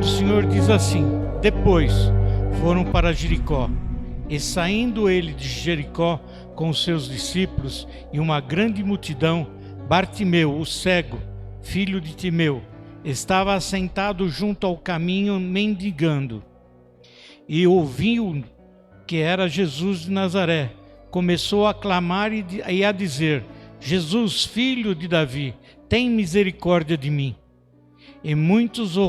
do Senhor diz assim: depois foram para Jericó, e saindo ele de Jericó com os seus discípulos e uma grande multidão, Bartimeu, o cego, filho de Timeu, estava assentado junto ao caminho mendigando. E ouviu que era Jesus de Nazaré. Começou a clamar e a dizer: Jesus, filho de Davi, tem misericórdia de mim. E muitos o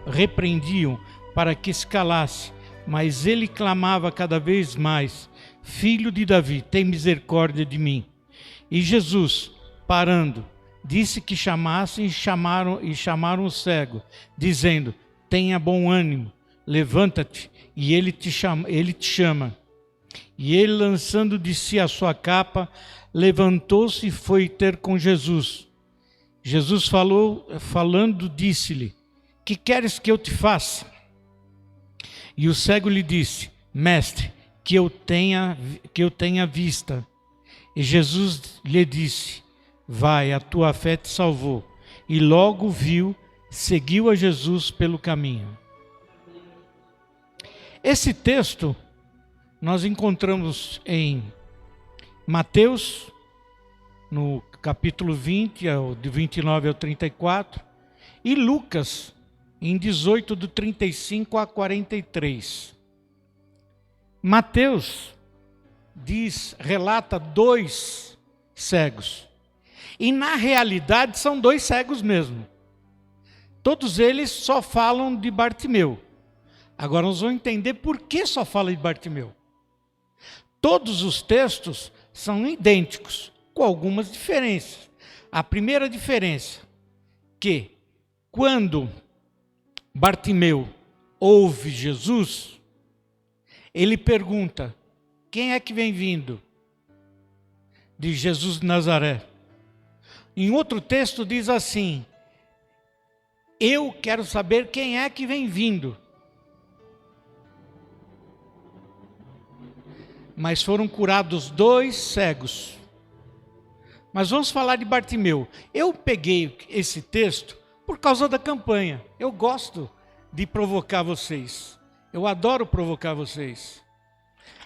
repreendiam para que se calasse, mas ele clamava cada vez mais: Filho de Davi, tem misericórdia de mim. E Jesus, parando, disse que chamassem e chamaram o cego, dizendo: tenha bom ânimo, levanta-te, e ele te chama. E ele, lançando de si a sua capa, levantou-se e foi ter com Jesus. Jesus falando, disse-lhe: que queres que eu te faça? E o cego lhe disse: mestre, que eu tenha vista. E Jesus lhe disse: vai, a tua fé te salvou. E logo viu, seguiu a Jesus pelo caminho. Esse texto nós encontramos em Mateus, no capítulo 20, de 29 ao 34, e Lucas, em 18, do 35 a 43. Mateus relata 2 cegos. E na realidade são 2 cegos mesmo. Todos eles só falam de Bartimeu. Agora nós vamos entender por que só fala de Bartimeu. Todos os textos são idênticos, com algumas diferenças. A primeira diferença, que quando Bartimeu ouve Jesus, ele pergunta: quem é que vem vindo? De Jesus de Nazaré. Em outro texto diz assim: eu quero saber quem é que vem vindo. Mas foram curados 2 cegos. Mas vamos falar de Bartimeu. Eu peguei esse texto por causa da campanha. Eu gosto de provocar vocês. Eu adoro provocar vocês.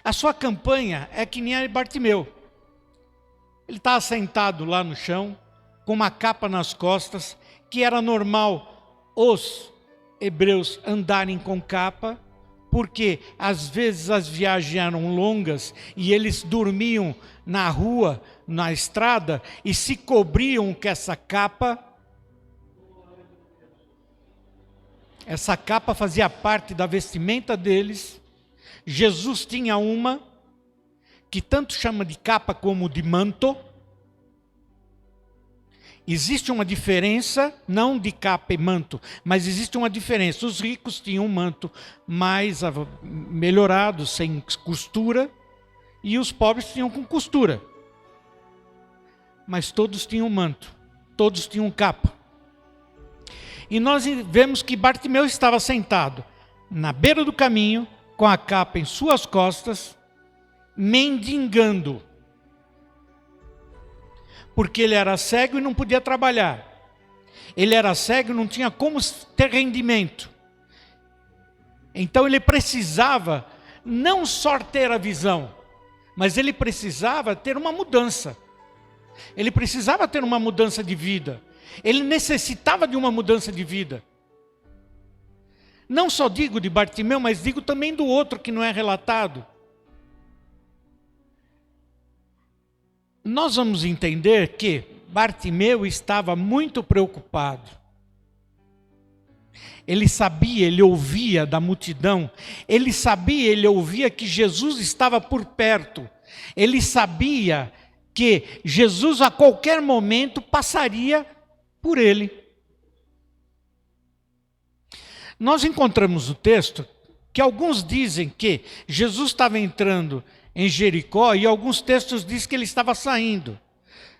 A sua campanha é que nem a de Bartimeu. Ele estava sentado lá no chão, com uma capa nas costas, que era normal os hebreus andarem com capa, porque às vezes as viagens eram longas e eles dormiam na rua, na estrada, e se cobriam com essa capa. Essa capa fazia parte da vestimenta deles. Jesus tinha uma, que tanto chama de capa como de manto. Existe uma diferença, não de capa e manto, mas existe uma diferença. Os ricos tinham um manto mais melhorado, sem costura, e os pobres tinham com costura. Mas todos tinham manto, todos tinham capa. E nós vemos que Bartimeu estava sentado na beira do caminho, com a capa em suas costas, mendigando. Porque ele era cego e não podia trabalhar. Ele era cego e não tinha como ter rendimento. Então ele precisava não só ter a visão, mas ele precisava ter uma mudança. Ele precisava ter uma mudança de vida. Ele necessitava de uma mudança de vida. Não só digo de Bartimeu, mas digo também do outro que não é relatado. Nós vamos entender que Bartimeu estava muito preocupado. Ele sabia, ele ouvia da multidão. Ele sabia, ele ouvia que Jesus estava por perto. Ele sabia que Jesus a qualquer momento passaria por ele. Nós encontramos no texto que alguns dizem que Jesus estava entrando em Jericó, e alguns textos dizem que ele estava saindo.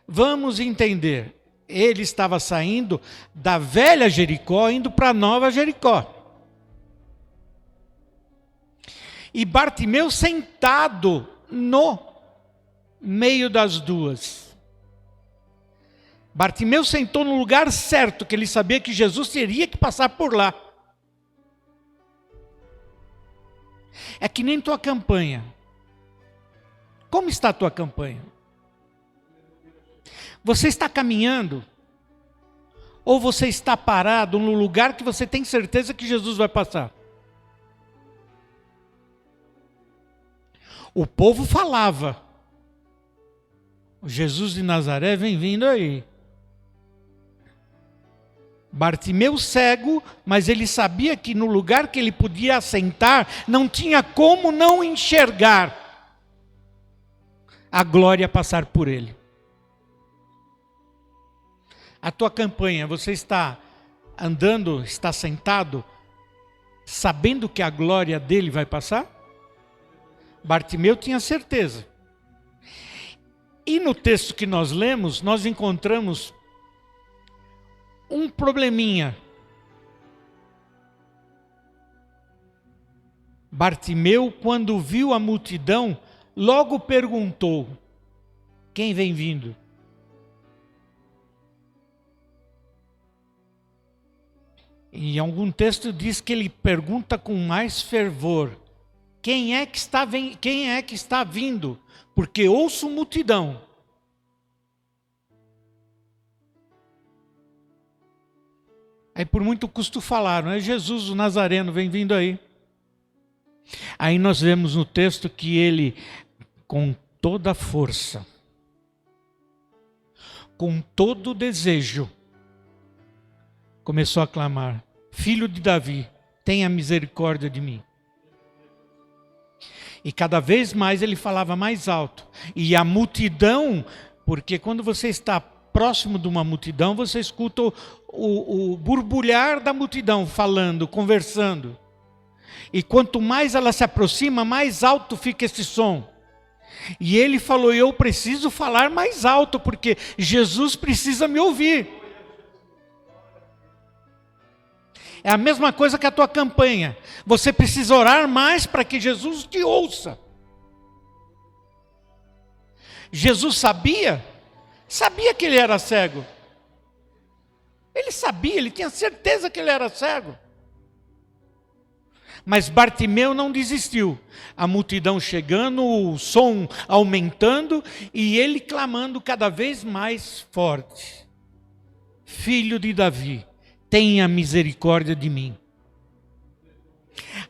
Vamos entender. Ele estava saindo da velha Jericó, indo para a nova Jericó. E Bartimeu sentado no meio das duas. Bartimeu sentou no lugar certo, que ele sabia que Jesus teria que passar por lá. É que nem tua campanha. Como está a tua campanha? Você está caminhando? Ou você está parado no lugar que você tem certeza que Jesus vai passar? O povo falava: o Jesus de Nazaré vem vindo aí. Bartimeu cego, mas ele sabia que no lugar que ele podia assentar, não tinha como não enxergar a glória passar por ele. A tua campanha, você está andando, está sentado, sabendo que a glória dele vai passar? Bartimeu tinha certeza. E no texto que nós lemos, nós encontramos um probleminha. Bartimeu, quando viu a multidão, logo perguntou: quem vem vindo? Em algum texto diz que ele pergunta com mais fervor: quem é que está vindo? Porque ouço multidão. Aí por muito custo falaram: é Jesus o Nazareno, vem vindo aí. Aí nós vemos no texto que ele, com toda a força, com todo o desejo, começou a clamar: Filho de Davi, tenha misericórdia de mim. E cada vez mais ele falava mais alto. E a multidão, porque quando você está próximo de uma multidão, você escuta o borbulhar da multidão falando, conversando. E quanto mais ela se aproxima, mais alto fica esse som. E ele falou: eu preciso falar mais alto, porque Jesus precisa me ouvir. É a mesma coisa que a tua campanha. Você precisa orar mais para que Jesus te ouça. Jesus sabia que ele era cego. Ele sabia, ele tinha certeza que ele era cego. Mas Bartimeu não desistiu. A multidão chegando, o som aumentando e ele clamando cada vez mais forte: Filho de Davi, tenha misericórdia de mim.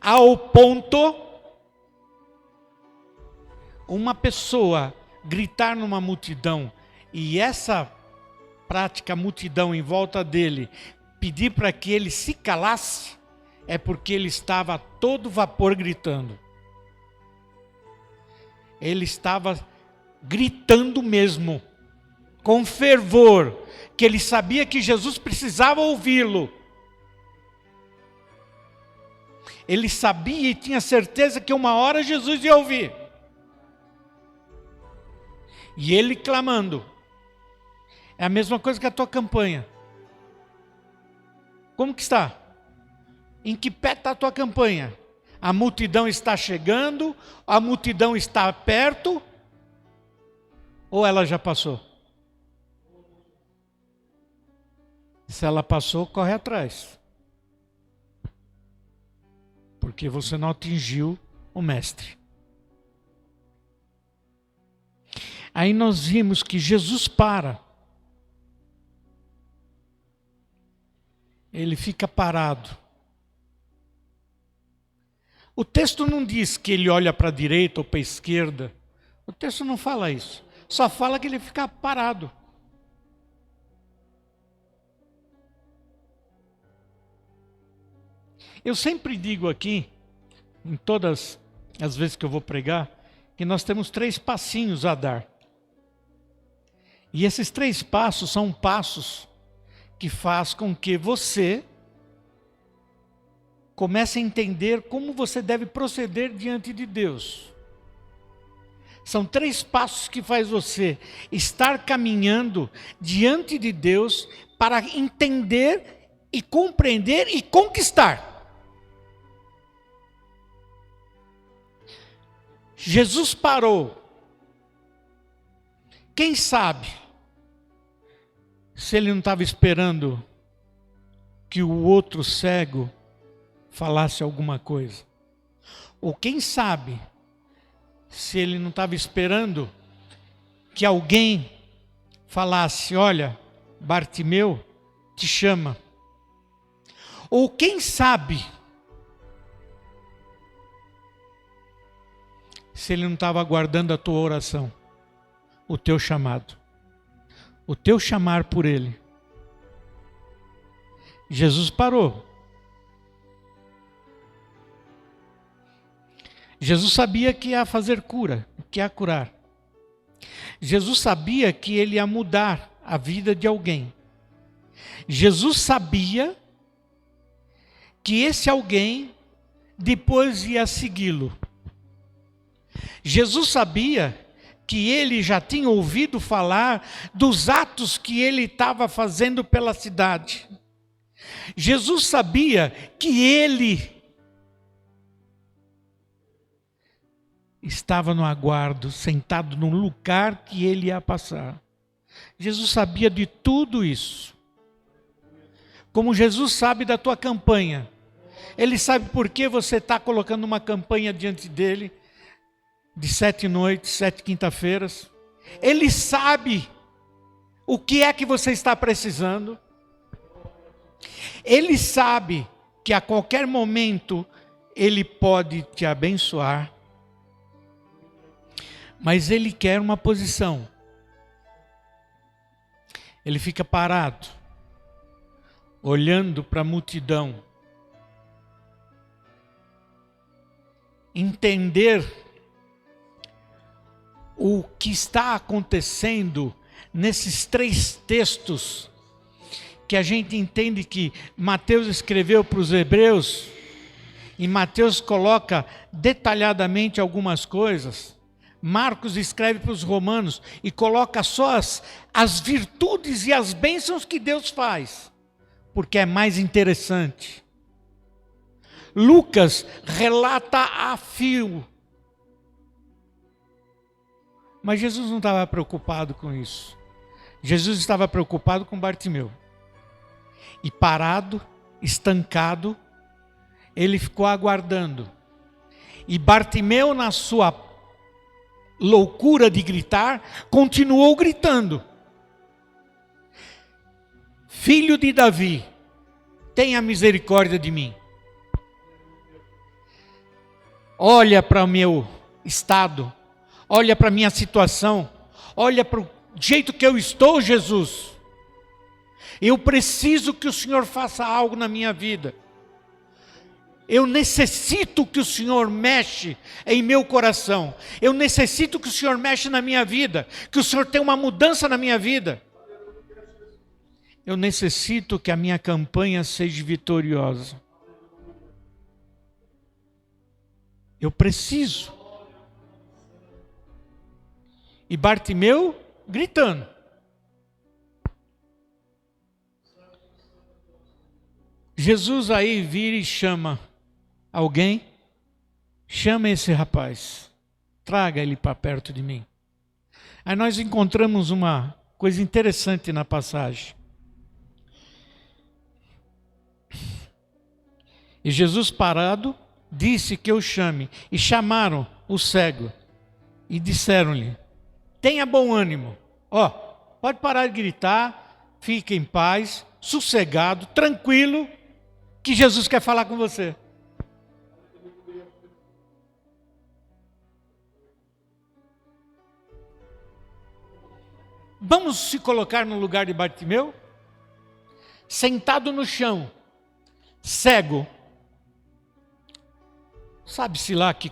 Ao ponto, uma pessoa gritar numa multidão, e essa prática multidão em volta dele pedir para que ele se calasse, é porque ele estava a todo vapor gritando. Ele estava gritando mesmo, com fervor, que ele sabia que Jesus precisava ouvi-lo. Ele sabia e tinha certeza que uma hora Jesus ia ouvir. E ele clamando. É a mesma coisa que a tua campanha. Como que está? Em que pé está a tua campanha? A multidão está chegando? A multidão está perto? Ou ela já passou? Se ela passou, corre atrás. Porque você não atingiu o mestre. Aí nós vimos que Jesus para. Ele fica parado. O texto não diz que ele olha para a direita ou para a esquerda. O texto não fala isso. Só fala que ele fica parado. Eu sempre digo aqui, em todas as vezes que eu vou pregar, que nós temos 3 passinhos a dar. E esses 3 passos são passos que faz com que você comece a entender como você deve proceder diante de Deus. São 3 passos que faz você estar caminhando diante de Deus para entender e compreender e conquistar. Jesus parou. Quem sabe se ele não estava esperando que o outro cego falasse alguma coisa? Ou quem sabe, se ele não estava esperando que alguém falasse: olha, Bartimeu te chama. Ou quem sabe, se ele não estava aguardando a tua oração, o teu chamado, o teu chamar por ele. Jesus parou. Jesus sabia que ia fazer cura, que ia curar. Jesus sabia que ele ia mudar a vida de alguém. Jesus sabia que esse alguém depois ia segui-lo. Jesus sabia que ele já tinha ouvido falar dos atos que ele estava fazendo pela cidade. Jesus sabia que ele estava no aguardo, sentado num lugar que ele ia passar. Jesus sabia de tudo isso. Como Jesus sabe da tua campanha. Ele sabe por que você está colocando uma campanha diante dele, de 7 noites, 7 quinta-feiras. Ele sabe o que é que você está precisando. Ele sabe que a qualquer momento ele pode te abençoar. Mas ele quer uma posição. Ele fica parado, olhando para a multidão. Entender o que está acontecendo nesses 3 textos que a gente entende que Mateus escreveu para os hebreus, e Mateus coloca detalhadamente algumas coisas. Marcos escreve para os romanos e coloca só as virtudes e as bênçãos que Deus faz, porque é mais interessante. Lucas relata a fio. Mas Jesus não estava preocupado com isso. Jesus estava preocupado com Bartimeu. E parado, estancado, ele ficou aguardando. E Bartimeu, na sua loucura de gritar, continuou gritando: Filho de Davi, tenha misericórdia de mim. Olha para o meu estado, olha para a minha situação, olha para o jeito que eu estou, Jesus. Eu preciso que o Senhor faça algo na minha vida. Eu necessito que o Senhor mexa em meu coração. Eu necessito que o Senhor mexa na minha vida. Que o Senhor tenha uma mudança na minha vida. Eu necessito que a minha campanha seja vitoriosa. Eu preciso. E Bartimeu gritando. Jesus aí vira e chama alguém. Chama esse rapaz. Traga ele para perto de mim. Aí nós encontramos uma coisa interessante na passagem. E Jesus parado disse que eu chame. E chamaram o cego. E disseram-lhe: tenha bom ânimo. Pode parar de gritar. Fique em paz, sossegado, tranquilo, que Jesus quer falar com você. Vamos se colocar no lugar de Bartimeu? Sentado no chão, cego. Sabe-se lá que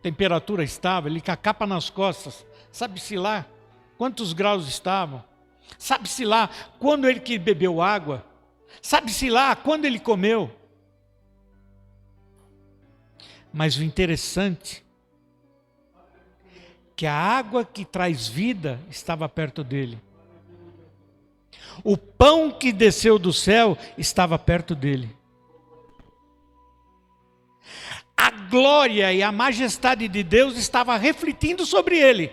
temperatura estava, ele com a capa nas costas. Sabe-se lá quantos graus estavam. Sabe-se lá quando ele que bebeu água. Sabe-se lá quando ele comeu. Mas o interessante que a água que traz vida estava perto dele. O pão que desceu do céu estava perto dele. A glória e a majestade de Deus estava refletindo sobre ele.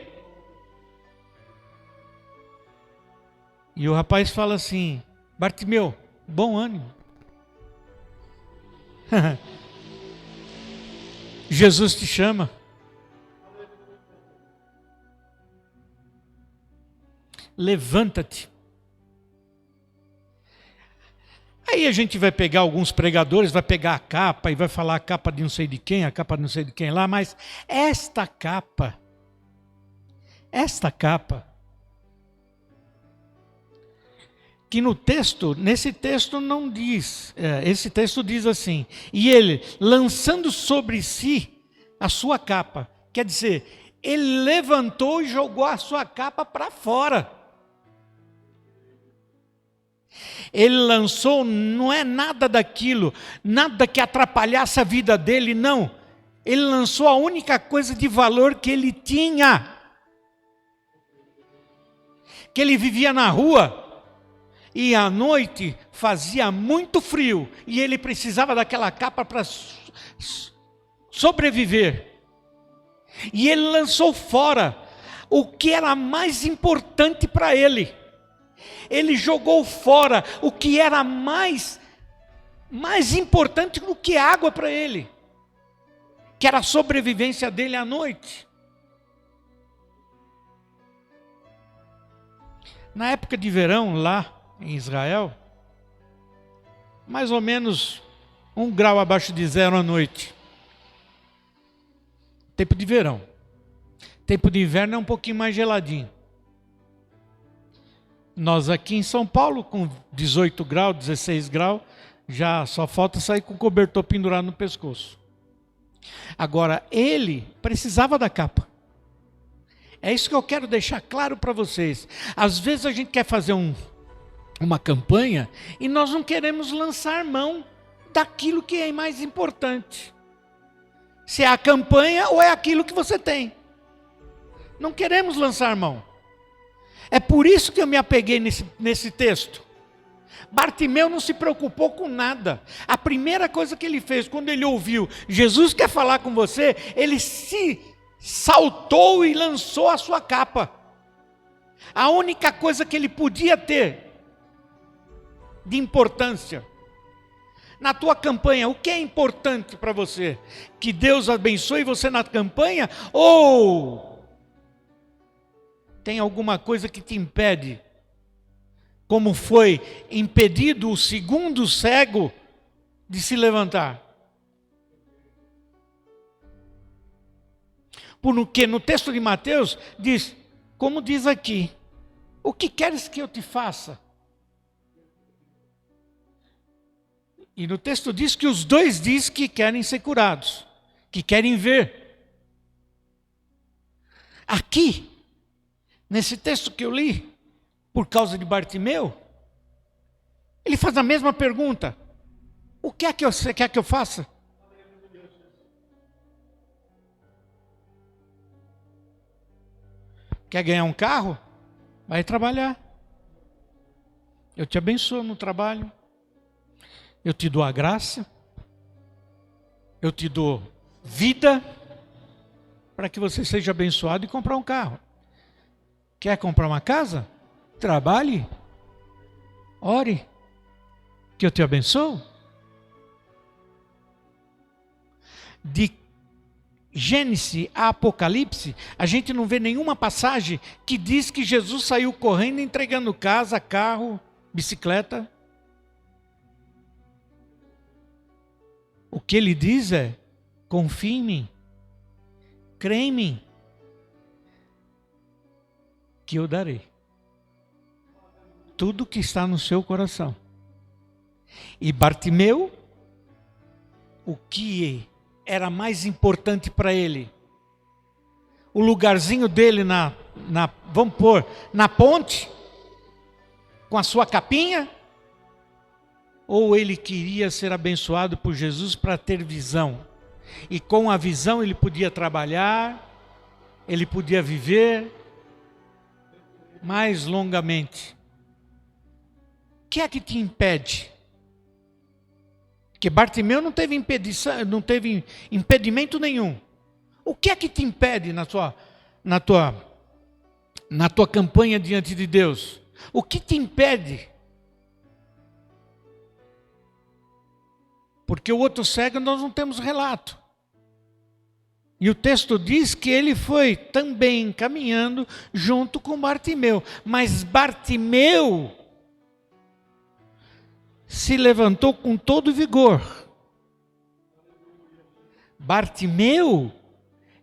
E o rapaz fala assim: Bartimeu, bom ânimo. Jesus te chama. Levanta-te. Aí a gente vai pegar alguns pregadores, vai pegar a capa e vai falar a capa de não sei de quem, a capa de não sei de quem lá, mas esta capa, que no texto, nesse texto não diz, esse texto diz assim, e ele, lançando sobre si a sua capa, quer dizer, ele levantou e jogou a sua capa para fora. Ele lançou, não é nada daquilo, nada que atrapalhasse a vida dele, não. Ele lançou a única coisa de valor que ele tinha. Que ele vivia na rua, e à noite fazia muito frio, e ele precisava daquela capa para sobreviver. E ele lançou fora o que era mais importante para ele. Ele jogou fora o que era mais importante do que água para ele, que era a sobrevivência dele à noite. Na época de verão, lá em Israel, mais ou menos 1 grau abaixo de zero à noite. Tempo de verão. Tempo de inverno é um pouquinho mais geladinho. Nós aqui em São Paulo, com 18 graus, 16 graus, já só falta sair com o cobertor pendurado no pescoço. Agora, ele precisava da capa. É isso que eu quero deixar claro para vocês. Às vezes a gente quer fazer uma campanha e nós não queremos lançar mão daquilo que é mais importante. Se é a campanha ou é aquilo que você tem. Não queremos lançar mão. É por isso que eu me apeguei nesse texto. Bartimeu não se preocupou com nada. A primeira coisa que ele fez, quando ele ouviu, Jesus quer falar com você, ele se saltou e lançou a sua capa. A única coisa que ele podia ter de importância. Na tua campanha, o que é importante para você? Que Deus abençoe você na campanha? Ou tem alguma coisa que te impede? Como foi impedido o segundo cego de se levantar? Porque no texto de Mateus diz, como diz aqui, o que queres que eu te faça? E no texto diz que os dois diz que querem ser curados, que querem ver. Aqui, nesse texto que eu li, por causa de Bartimeu, ele faz a mesma pergunta. O que é que você quer que eu faça? Quer ganhar um carro? Vai trabalhar. Eu te abençoo no trabalho. Eu te dou a graça. Eu te dou vida para que você seja abençoado e comprar um carro. Quer comprar uma casa? Trabalhe. Ore. Que eu te abençoo. De Gênesis a Apocalipse, a gente não vê nenhuma passagem que diz que Jesus saiu correndo entregando casa, carro, bicicleta. O que ele diz é, confie em mim, crê em mim, que eu darei tudo que está no seu coração. E Bartimeu, o que era mais importante para ele? O lugarzinho dele vamos pôr, na ponte, com a sua capinha? Ou ele queria ser abençoado por Jesus para ter visão? E com a visão ele podia trabalhar, ele podia viver mais longamente. O que é que te impede? Porque Bartimeu não teve impedimento nenhum. O que é que te impede na tua campanha diante de Deus? O que te impede? Porque o outro cego nós não temos relato. E o texto diz que ele foi também caminhando junto com Bartimeu. Mas Bartimeu se levantou com todo vigor. Bartimeu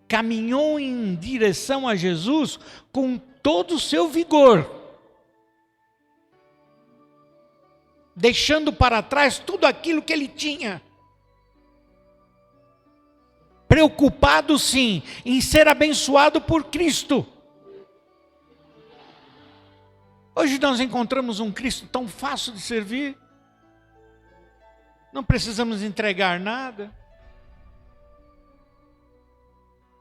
caminhou em direção a Jesus com todo o seu vigor, deixando para trás tudo aquilo que ele tinha. Preocupado, sim, em ser abençoado por Cristo. Hoje nós encontramos um Cristo tão fácil de servir. Não precisamos entregar nada.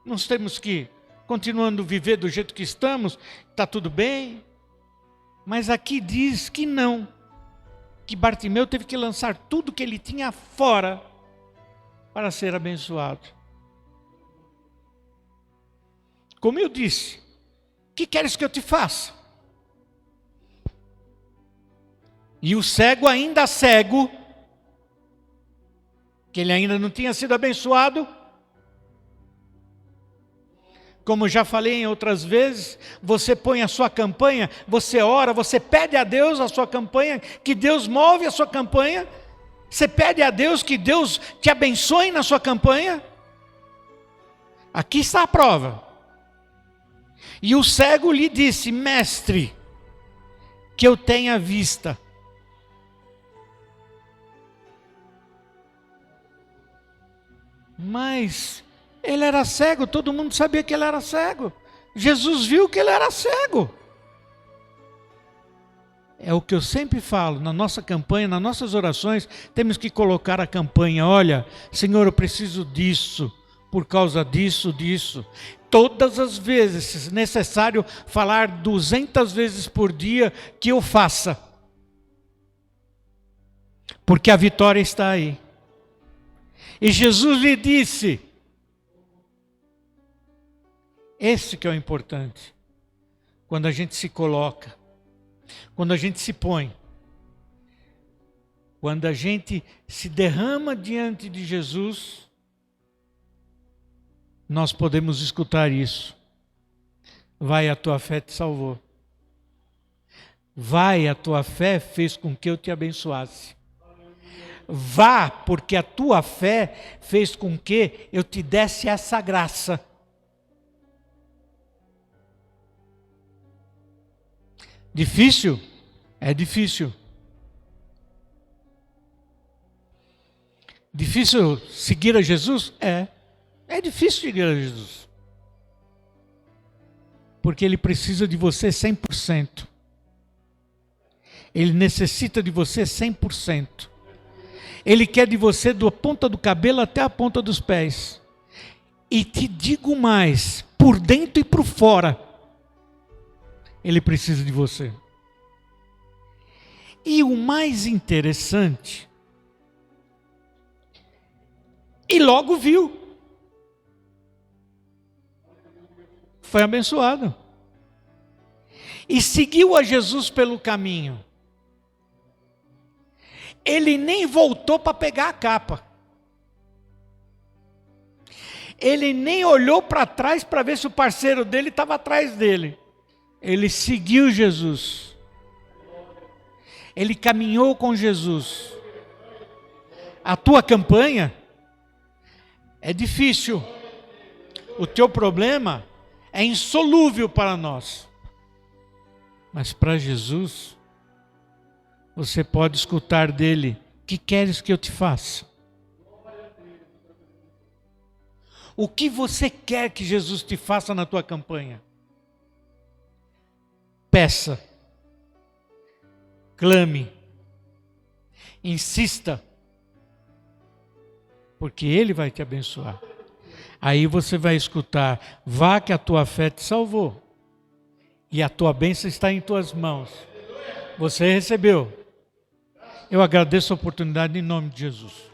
Nós temos que, continuando a viver do jeito que estamos, está tudo bem. Mas aqui diz que não. Que Bartimeu teve que lançar tudo que ele tinha fora para ser abençoado. Como eu disse, o que queres que eu te faça? E o cego ainda cego, que ele ainda não tinha sido abençoado, como já falei em outras vezes, você põe a sua campanha, você ora, você pede a Deus a sua campanha, que Deus move a sua campanha, você pede a Deus que Deus te abençoe na sua campanha. Aqui está a prova. E o cego lhe disse: mestre, que eu tenha vista. Mas ele era cego, todo mundo sabia que ele era cego. Jesus viu que ele era cego. É o que eu sempre falo, na nossa campanha, nas nossas orações, temos que colocar a campanha: olha, Senhor, eu preciso disso, por causa disso. Todas as vezes, se necessário falar 200 vezes por dia, que eu faça. Porque a vitória está aí. E Jesus lhe disse, esse que é o importante, quando a gente se coloca, quando a gente se põe, quando a gente se derrama diante de Jesus, nós podemos escutar isso. Vai, a tua fé te salvou. Vai, a tua fé fez com que eu te abençoasse. Vá, porque a tua fé fez com que eu te desse essa graça. Difícil? É difícil. Difícil seguir a Jesus? É difícil seguir a Jesus. Porque Ele precisa de você 100%. Ele necessita de você 100%. Ele quer de você da ponta do cabelo até a ponta dos pés. E te digo mais, por dentro e por fora, Ele precisa de você. E o mais interessante, e logo viu, foi abençoado. E seguiu a Jesus pelo caminho. Ele nem voltou para pegar a capa. Ele nem olhou para trás para ver se o parceiro dele estava atrás dele. Ele seguiu Jesus. Ele caminhou com Jesus. A tua campanha é difícil. O teu problema é insolúvel para nós. Mas para Jesus, você pode escutar dele: que queres que eu te faça? O que você quer que Jesus te faça na tua campanha? Peça, clame, insista, porque Ele vai te abençoar. Aí você vai escutar: vá que a tua fé te salvou, e a tua bênção está em tuas mãos. Você recebeu. Eu agradeço a oportunidade em nome de Jesus.